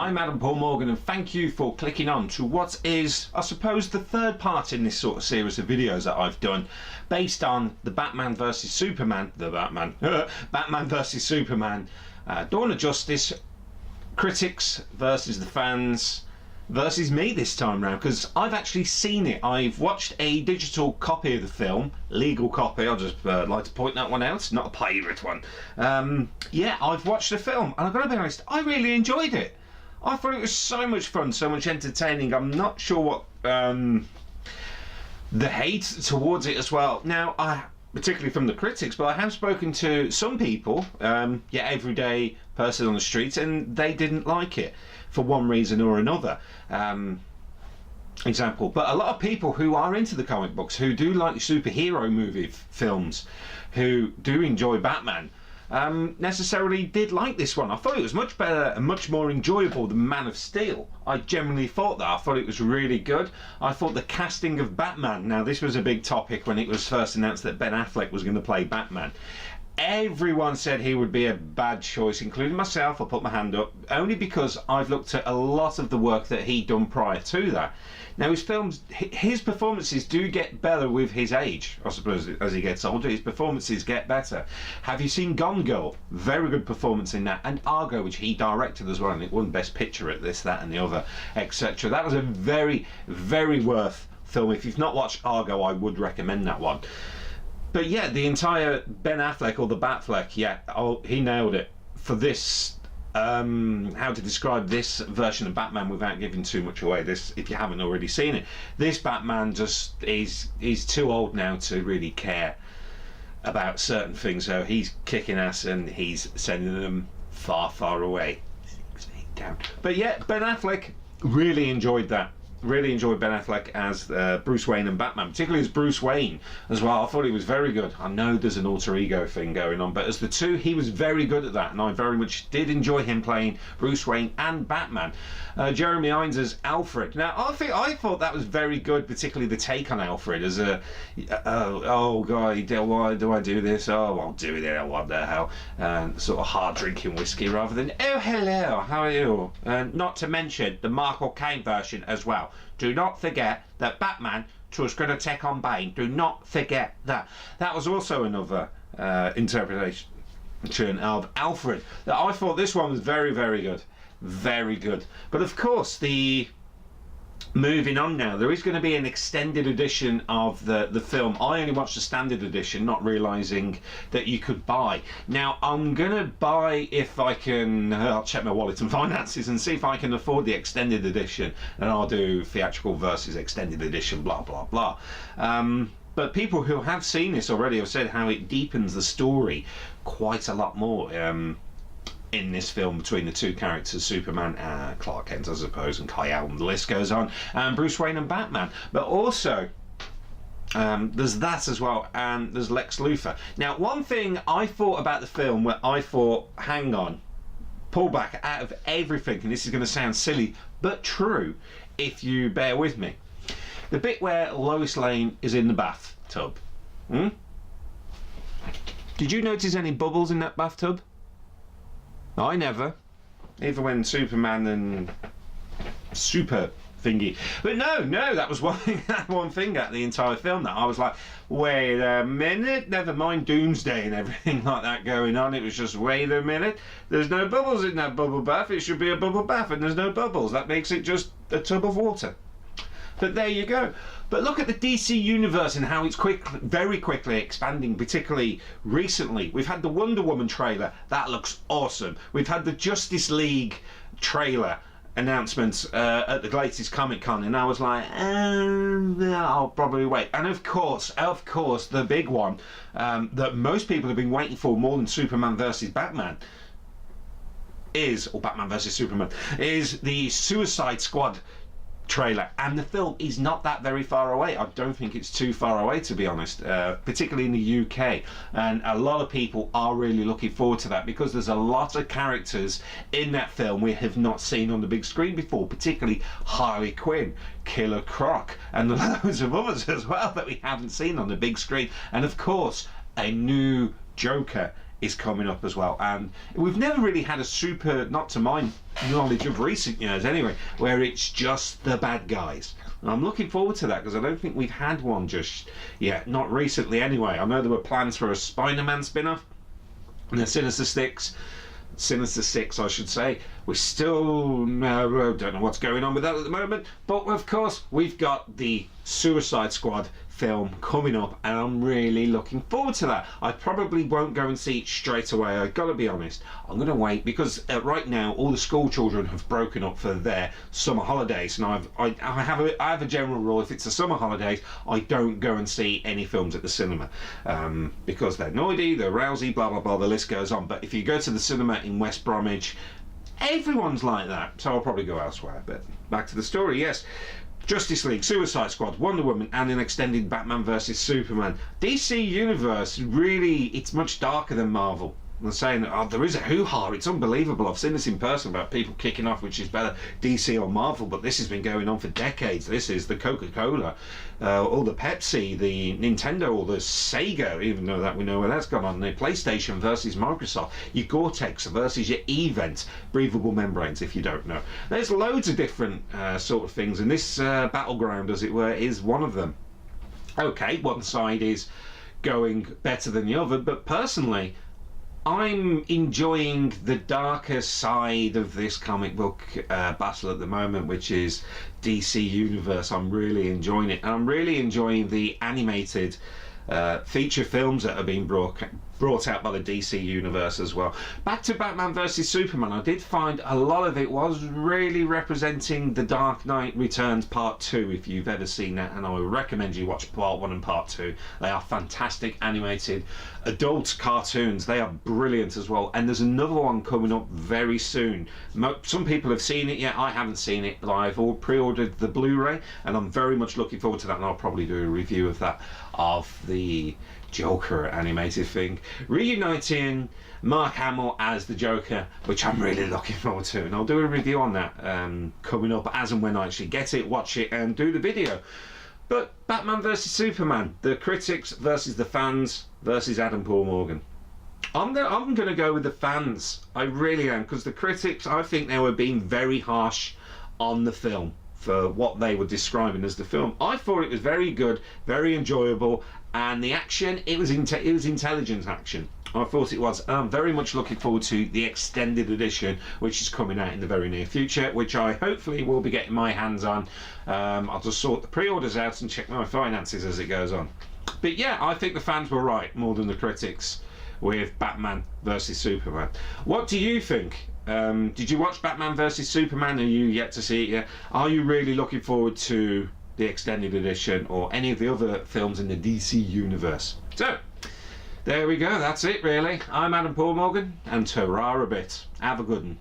I'm Adam Paul Morgan, and thank you for clicking on to what is, I suppose, the third part in this sort of series of videos that I've done based on the Batman vs Superman, Batman vs Superman, Dawn of Justice, critics versus the fans versus me this time round, because I've actually seen it. I've watched a digital copy of the film, legal copy. I'll just like to point that one out, not a pirate one. Yeah, I've watched the film, and I've got to be honest, I really enjoyed it. I thought it was so much fun, so much entertaining. I'm not sure what the hate towards it as well. Now, particularly from the critics, but I have spoken to some people, everyday person on the street, and they didn't like it for one reason or another. Example, but a lot of people who are into the comic books, who do like superhero movie films, who do enjoy Batman, necessarily did like this one. I thought it was much better and much more enjoyable than Man of Steel. I genuinely thought that. I thought it was really good. I thought the casting of Batman, now this was a big topic when it was first announced that Ben Affleck was going to play Batman. Everyone said he would be a bad choice, including myself. I'll put my hand up, only because I've looked at a lot of the work that he'd done prior to that. Now, his films, his performances do get better with his age, I suppose. As he gets older, his performances get better. Have you seen Gone Girl? Very good performance in that. And Argo, which he directed as well, and it won Best Picture at this, that and the other, etc. That was a very, very worth film. If you've not watched Argo, I would recommend that one. But yeah, the entire Ben Affleck, or the Batfleck, he nailed it for this. How to describe this version of Batman without giving too much away, this, if you haven't already seen it, this Batman just he's too old now to really care about certain things, so he's kicking ass and he's sending them far, far away. 6 feet down. But yeah, Ben Affleck, really enjoyed that. Really enjoyed Ben Affleck as Bruce Wayne and Batman, particularly as Bruce Wayne as well. I thought he was very good. I know there's an alter ego thing going on, but as the two, he was very good at that, and I very much did enjoy him playing Bruce Wayne and Batman. Jeremy Irons as Alfred. Now, I thought that was very good, particularly the take on Alfred as a, oh God, why do I do this? Oh, I'll do it. What the hell? Sort of hard drinking whiskey rather than, oh hello, how are you? Not to mention the Michael Caine version as well. Do not forget that Batman was going to take on Bane. Do not forget that. That was also another interpretation of Alfred. That I thought this one was very, very good. Very good. But of course, moving on now, there is going to be an extended edition of the film. I only watched the standard edition, not realising that you could buy. Now, I'm going to buy, if I can, I'll check my wallet and finances and see if I can afford the extended edition, and I'll do theatrical versus extended edition, blah, blah, blah. But people who have seen this already have said how it deepens the story quite a lot more. In this film, between the two characters, Superman, Clark Kent, I suppose, and Kal-El, and the list goes on, and Bruce Wayne and Batman. But also, there's that as well, and there's Lex Luthor. Now, one thing I thought about the film, where I thought, hang on, pull back out of everything, and this is going to sound silly, but true, if you bear with me. The bit where Lois Lane is in the bathtub. Did you notice any bubbles in that bathtub? I never. Even when Superman and Super thingy. But no, that was one thing at the entire film that I was like, wait a minute, never mind Doomsday and everything like that going on. It was just, wait a minute, there's no bubbles in that bubble bath. It should be a bubble bath and there's no bubbles. That makes it just a tub of water. But there you go. But look at the DC universe and how it's very quickly expanding, particularly recently. We've had the Wonder Woman trailer. That looks awesome. We've had the Justice League trailer announcements at the latest Comic-Con, and I was like, I'll probably wait. And of course, the big one that most people have been waiting for more than Superman versus Batman or Batman versus Superman, is the Suicide Squad trailer, and the film is not that very far away. I don't think it's too far away, to be honest, particularly in the UK, and a lot of people are really looking forward to that, because there's a lot of characters in that film we have not seen on the big screen before, particularly Harley Quinn, Killer Croc, and loads of others as well that we haven't seen on the big screen. And of course, a new Joker is coming up as well, and we've never really had a super, not to my knowledge of recent years anyway, where it's just the bad guys. And I'm looking forward to that because I don't think we've had one just yet, not recently anyway. I know there were plans for a Spider-Man spin-off and the Sinister Six, I should say. We still don't know what's going on with that at the moment, but of course we've got the Suicide Squad film coming up, and I'm really looking forward to that. I probably won't go and see it straight away, I've got to be honest. I'm going to wait because right now all the school children have broken up for their summer holidays, and I have a general rule: if it's the summer holidays, I don't go and see any films at the cinema because they're noisy, they're rousy, blah blah blah, the list goes on. But if you go to the cinema in West Bromwich, everyone's like that, so I'll probably go elsewhere. But back to the story, yes. Justice League, Suicide Squad, Wonder Woman, and an extended Batman vs Superman. DC Universe, really, it's much darker than Marvel. They're saying, oh, there is a hoo-ha, it's unbelievable. I've seen this in person about people kicking off which is better, DC or Marvel, but this has been going on for decades. This is the Coca-Cola, or the Pepsi, the Nintendo, or the Sega, even though that we know where that's gone on, the PlayStation versus Microsoft, your Gore-Tex versus your Event, breathable membranes, if you don't know. There's loads of different sort of things, and this battleground, as it were, is one of them. Okay, one side is going better than the other, but personally, I'm enjoying the darker side of this comic book battle at the moment, which is DC Universe. I'm really enjoying it, and I'm really enjoying the animated feature films that are being brought out by the DC Universe as well. Back to Batman vs Superman, I did find a lot of it was really representing The Dark Knight Returns Part 2, if you've ever seen that, and I would recommend you watch Part 1 and Part 2. They are fantastic animated adult cartoons. They are brilliant as well, and there's another one coming up very soon. Some people have seen it yet, I haven't seen it, but I've all pre-ordered the Blu-ray, and I'm very much looking forward to that, and I'll probably do a review of that, of the Joker animated thing, reuniting Mark Hamill as the Joker, which I'm really looking forward to, and I'll do a review on that coming up as and when I actually get it, watch it, and do the video. But Batman vs Superman, the critics versus the fans versus Adam Paul Morgan. I'm going to go with the fans. I really am, because the critics, I think they were being very harsh on the film for what they were describing as the film. I thought it was very good, very enjoyable, and the action, it was intelligent action. I thought it was. I'm very much looking forward to the extended edition, which is coming out in the very near future, which I hopefully will be getting my hands on. I'll just sort the pre-orders out and check my finances as it goes on. But yeah, I think the fans were right more than the critics with Batman versus Superman. What do you think? Did you watch Batman vs Superman? Are you yet to see it yet? Are you really looking forward to the extended edition or any of the other films in the DC Universe? So, there we go, that's it really. I'm Adam Paul Morgan, and ta-ra a bit. Have a good one.